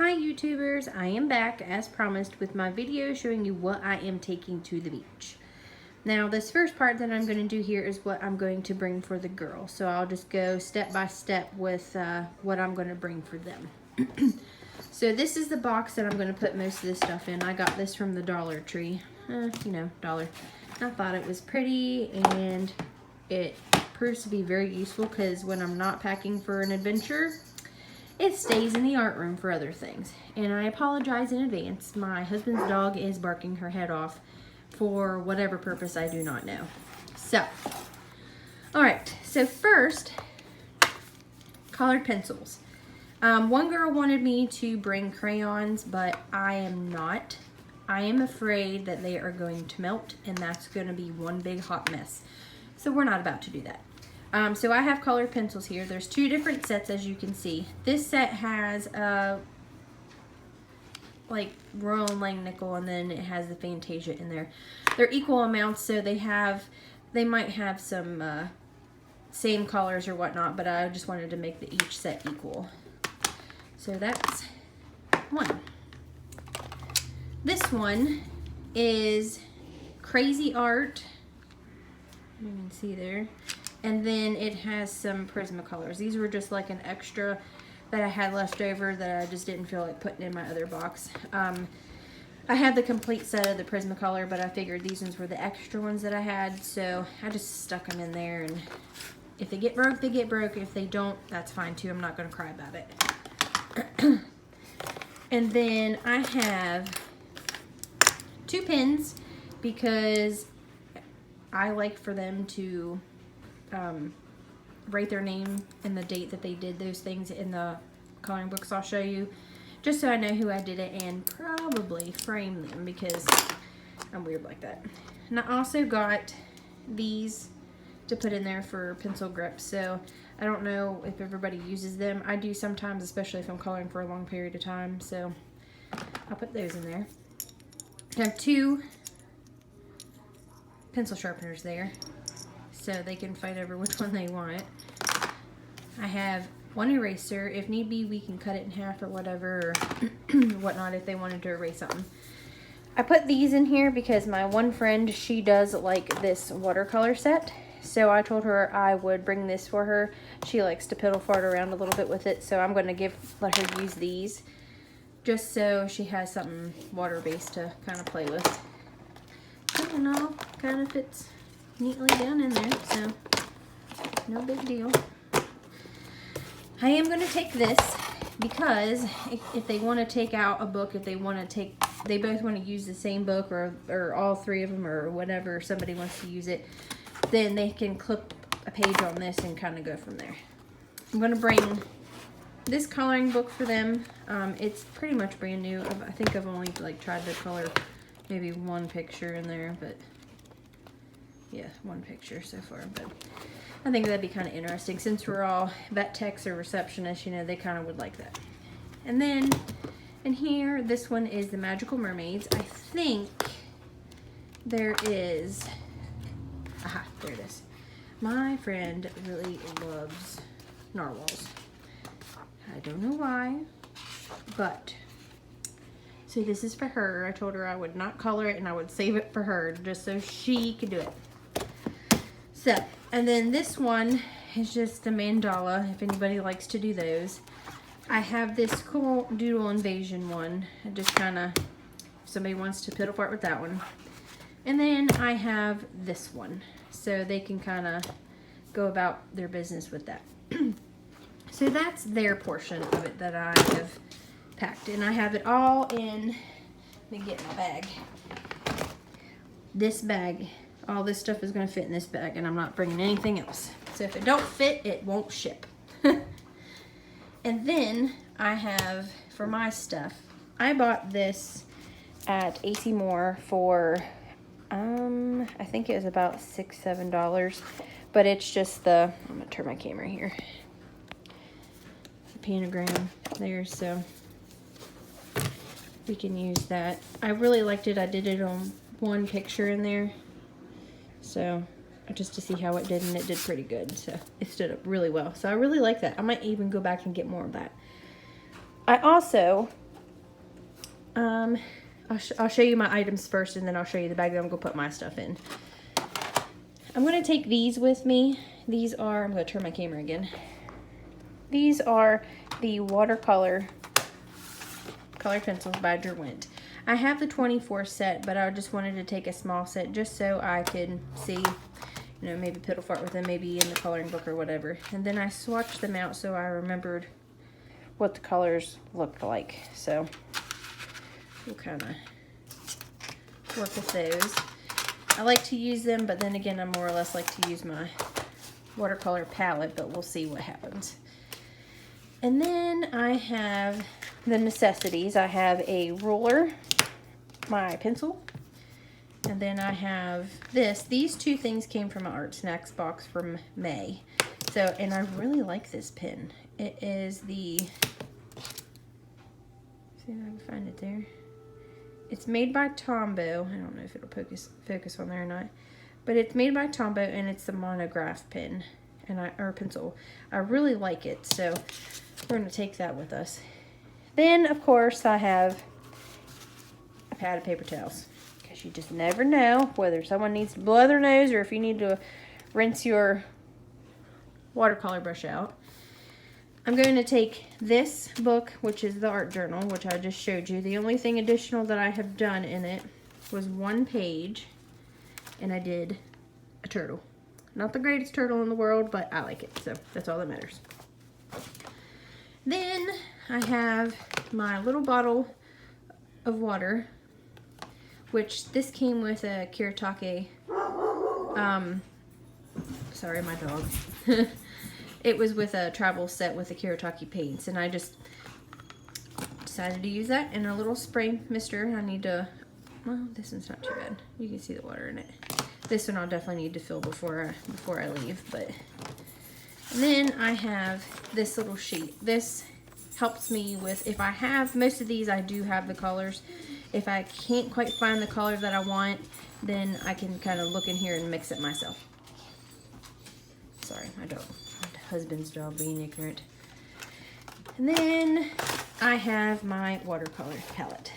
Hi YouTubers, I am back as promised with my video showing you what I am taking to the beach. Now this first part that I'm going to do here is what I'm going to bring for the girls. So I'll just go step by step with what I'm going to bring for them. So this is the box that I'm going to put most of this stuff in. I got this from the Dollar Tree, you know, dollar. I thought it was pretty and it proves to be very useful because when I'm not packing for an adventure, it stays in the art room for other things. And I apologize in advance. My husband's dog is barking her head off for whatever purpose I do not know. So, alright, so first, colored pencils. One girl wanted me to bring crayons, but I am not. I am afraid that they are going to melt, and that's going to be one big hot mess. So we're not about to do that. So I have colored pencils here. There's two different sets, as you can see. This set has like Royal and Langnickel, and then it has the Fantasia in there. They're equal amounts, so they might have some same colors or whatnot, but I just wanted to make each set equal. So that's one. This one is Crazy Art. You can see there. And then it has some Prismacolors. These were just like an extra that I had left over that I just didn't feel like putting in my other box. I had the complete set of the Prismacolor, but I figured these ones were the extra ones that I had, so I just stuck them in there, and if they get broke, they get broke. If they don't, that's fine too. I'm not going to cry about it. And then I have two pens because I like for them to write their name and the date that they did those things in the coloring books I'll show you, just so I know who I did it, and probably frame them because I'm weird like that. And I also got these to put in there for pencil grips, so I don't know if everybody uses them. I do sometimes, especially if I'm coloring for a long period of time, so I'll put those in there. I have two pencil sharpeners there, so they can fight over which one they want. I have one eraser. If need be, we can cut it in half or whatever, or whatnot if they wanted to erase something. I put these in here because my one friend, she does like this watercolor set, so I told her I would bring this for her. She likes to piddle fart around a little bit with it, so I'm going to let her use these just so she has something water-based to kind of play with. And all kind of fits neatly down in there, so no big deal. I am going to take this because if they want to take out a book, if they both want to use the same book, or all three of them, or whatever, somebody wants to use it, then they can clip a page on this and kind of go from there. I'm going to bring this coloring book for them. It's pretty much brand new. I think I've only tried to color maybe one picture in there, but yeah, one picture so far, but I think that'd be kind of interesting since we're all vet techs or receptionists, you know, they kind of would like that. And then in here, this one is the Magical Mermaids. I think there is, aha, there it is. My friend really loves narwhals. I don't know why, but so this is for her. I told her I would not color it and I would save it for her just so she could do it. So, and then this one is just a mandala, if anybody likes to do those. I have this cool Doodle Invasion one. I just kind of, if somebody wants to piddle fart with that one. And then I have this one, so they can kind of go about their business with that. So that's their portion of it that I have packed. And I have it all in, let me get my bag. This bag. All this stuff is going to fit in this bag, and I'm not bringing anything else. So if it don't fit, it won't ship. And then I have, for my stuff, I bought this at AC Moore for, I think it was about $6, $7. But it's just the, I'm going to turn my camera here. The panogram there, so we can use that. I really liked it. I did it on one picture in there. So just to see how it did, and it did pretty good. So it stood up really well. So I really like that. I might even go back and get more of that. I also I'll show you my items first, and then I'll show you the bag that I'm going to put my stuff in. I'm going to take these with me. These are, I'm going to turn my camera again. These are the watercolor color pencils by Derwent. I have the 24 set, but I just wanted to take a small set just so I could see, you know, maybe piddle fart with them, maybe in the coloring book or whatever. And then I swatched them out so I remembered what the colors looked like. So we'll kind of work with those. I like to use them, but then again, I more or less like to use my watercolor palette, but we'll see what happens. And then I have the necessities. I have a ruler, my pencil, and then I have this. These two things came from my Art Snacks box from May. So, and I really like this pen. It is the, see if I can find it there. It's made by Tombow. I don't know if it'll focus on there or not. But it's made by Tombow, and it's the monograph pen or pencil. I really like it, so we're going to take that with us. Then, of course, I have a pad of paper towels, because you just never know whether someone needs to blow their nose or if you need to rinse your watercolor brush out. I'm going to take this book, which is the art journal, which I just showed you. The only thing additional that I have done in it was one page, and I did a turtle. Not the greatest turtle in the world, but I like it, so that's all that matters. Then I have my little bottle of water, which this came with a Kiritake, sorry, my dog. It was with a travel set with the Kiritake paints, and I just decided to use that in a little spray mister. I need to, well, this one's not too bad. You can see the water in it. This one I'll definitely need to fill before I leave, but. And then I have this little sheet. This helps me with, if I have, most of these I do have the colors. If I can't quite find the color that I want, then I can kind of look in here and mix it myself. Sorry, my husband's dog being ignorant. And then I have my watercolor palette.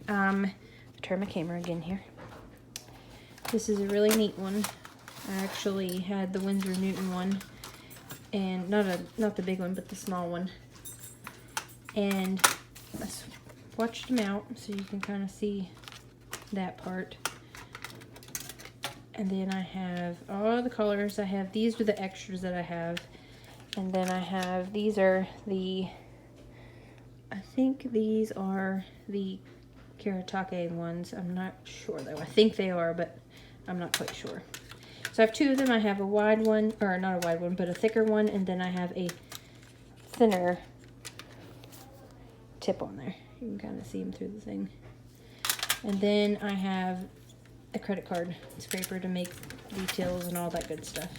Turn my camera again here. This is a really neat one. I actually had the Winsor Newton one, and not the big one, but the small one. And I swatched them out so you can kind of see that part. And then I have all the colors. These are the extras that I have. And then I have, these are the, I think these are the Kiritake ones. I'm not sure though. I think they are, but I'm not quite sure. So I have two of them. I have a wide one, or not a wide one, but a thicker one. And then I have a thinner tip on there. You can kind of see them through the thing. And then I have a credit card scraper to make details and all that good stuff.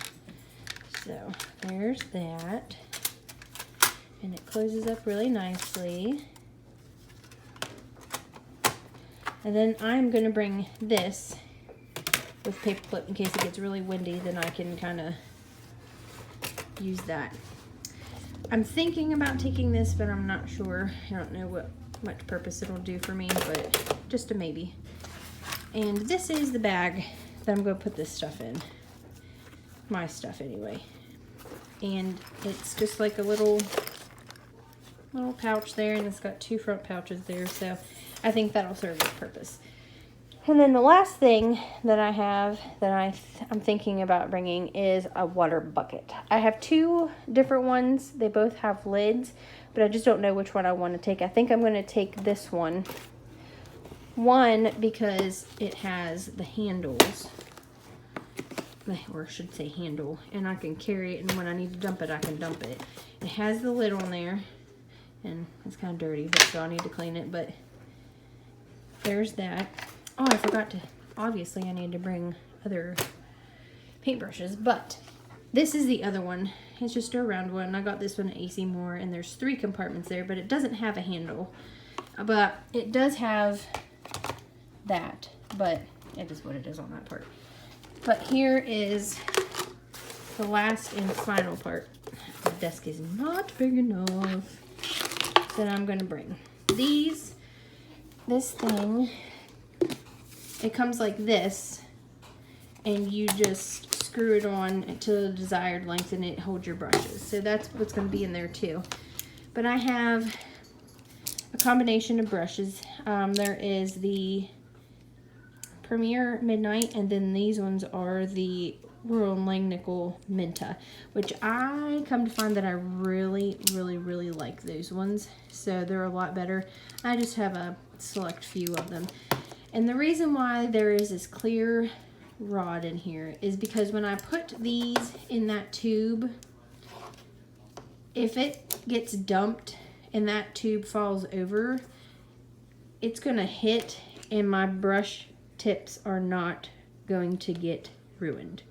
So there's that. And it closes up really nicely. And then I'm going to bring this with paper clip in case it gets really windy, then I can kind of use that. I'm thinking about taking this, but I'm not sure. I don't know what much purpose it'll do for me, but just a maybe. And this is the bag that I'm going to put this stuff in. My stuff anyway. And it's just like a little pouch there, and it's got two front pouches there, so I think that'll serve its purpose. And then the last thing that I have that I'm thinking about bringing is a water bucket. I have two different ones. They both have lids, but I just don't know which one I want to take. I think I'm going to take this one. One, because it has the handles, or I should say handle, and I can carry it, and when I need to dump it, I can dump it. It has the lid on there, and it's kind of dirty, so I need to clean it, but there's that. Oh, I forgot to, obviously I need to bring other paintbrushes, but this is the other one. It's just a round one. I got this one at AC Moore, and there's 3 compartments there, but it doesn't have a handle. But it does have that, but it is what it is on that part. But here is the last and final part. The desk is not big enough that I'm going to bring. These this thing, it comes like this, and you just screw it on to the desired length and it holds your brushes. So that's what's going to be in there too. But I have a combination of brushes. There is the Premier Midnight, and then these ones are the Royal Langnickel Menta, which I come to find that I really, really, really like those ones. So they're a lot better. I just have a select few of them. And the reason why there is this clear rod in here is because when I put these in that tube, if it gets dumped and that tube falls over, it's going to hit and my brush tips are not going to get ruined.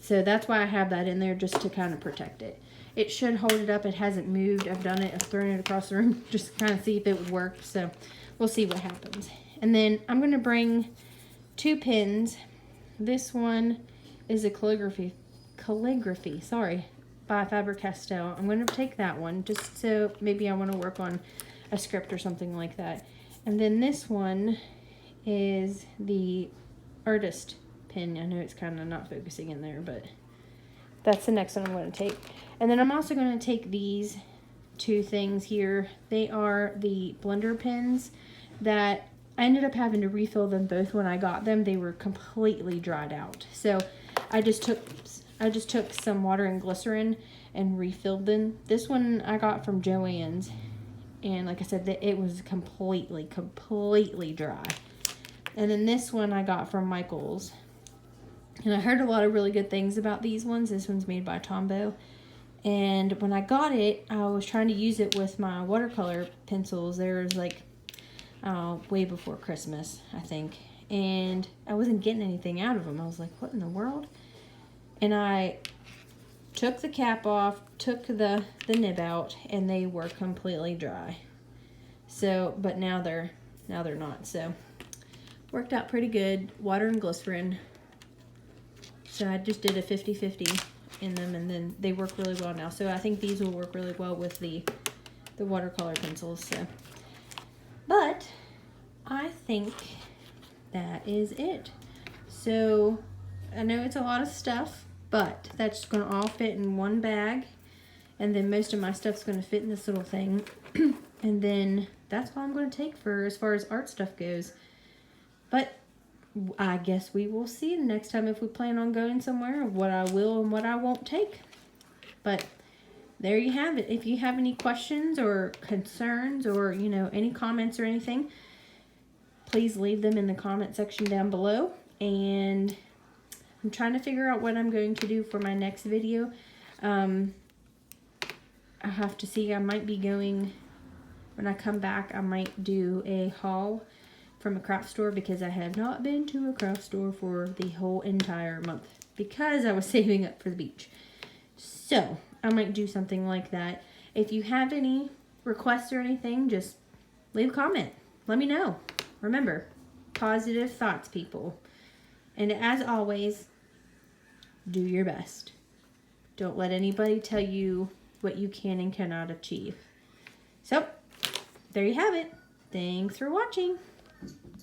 So that's why I have that in there, just to kind of protect it. It should hold it up. It hasn't moved. I've done it. I've thrown it across the room just to kind of see if it would work. So we'll see what happens. And then I'm going to bring 2 pins. This one is a calligraphy, by Faber-Castell. I'm going to take that one just so maybe I want to work on a script or something like that. And then this one is the artist pin. I know it's kind of not focusing in there, but that's the next one I'm going to take. And then I'm also going to take these 2 things here. They are the blender pins that I ended up having to refill them both when I got them. They were completely dried out. So I just took some water and glycerin and refilled them. This one I got from Joann's, and like I said, it was completely dry. And then this one I got from Michael's. And I heard a lot of really good things about these ones. This one's made by Tombow. And when I got it, I was trying to use it with my watercolor pencils. There was like, way before Christmas, I think. And I wasn't getting anything out of them. I was like, what in the world? And I took the cap off, took the nib out, and they were completely dry. So, but now they're not. So, worked out pretty good. Water and glycerin. So I just did a 50-50 in them, and then they work really well now. So I think these will work really well with the watercolor pencils. So, but I think that is it. So I know it's a lot of stuff, but that's going to all fit in one bag. And then most of my stuff's going to fit in this little thing. And then that's all I'm going to take for as far as art stuff goes. But I guess we will see the next time if we plan on going somewhere, what I will and what I won't take. But there you have it. If you have any questions or concerns or, you know, any comments or anything, please leave them in the comment section down below. And I'm trying to figure out what I'm going to do for my next video. I have to see. I might be going, when I come back, I might do a haul from a craft store, because I have not been to a craft store for the whole entire month because I was saving up for the beach. So I might do something like that. If you have any requests or anything, just leave a comment. Let me know. Remember, positive thoughts, people. And as always, do your best. Don't let anybody tell you what you can and cannot achieve. So, there you have it. Thanks for watching.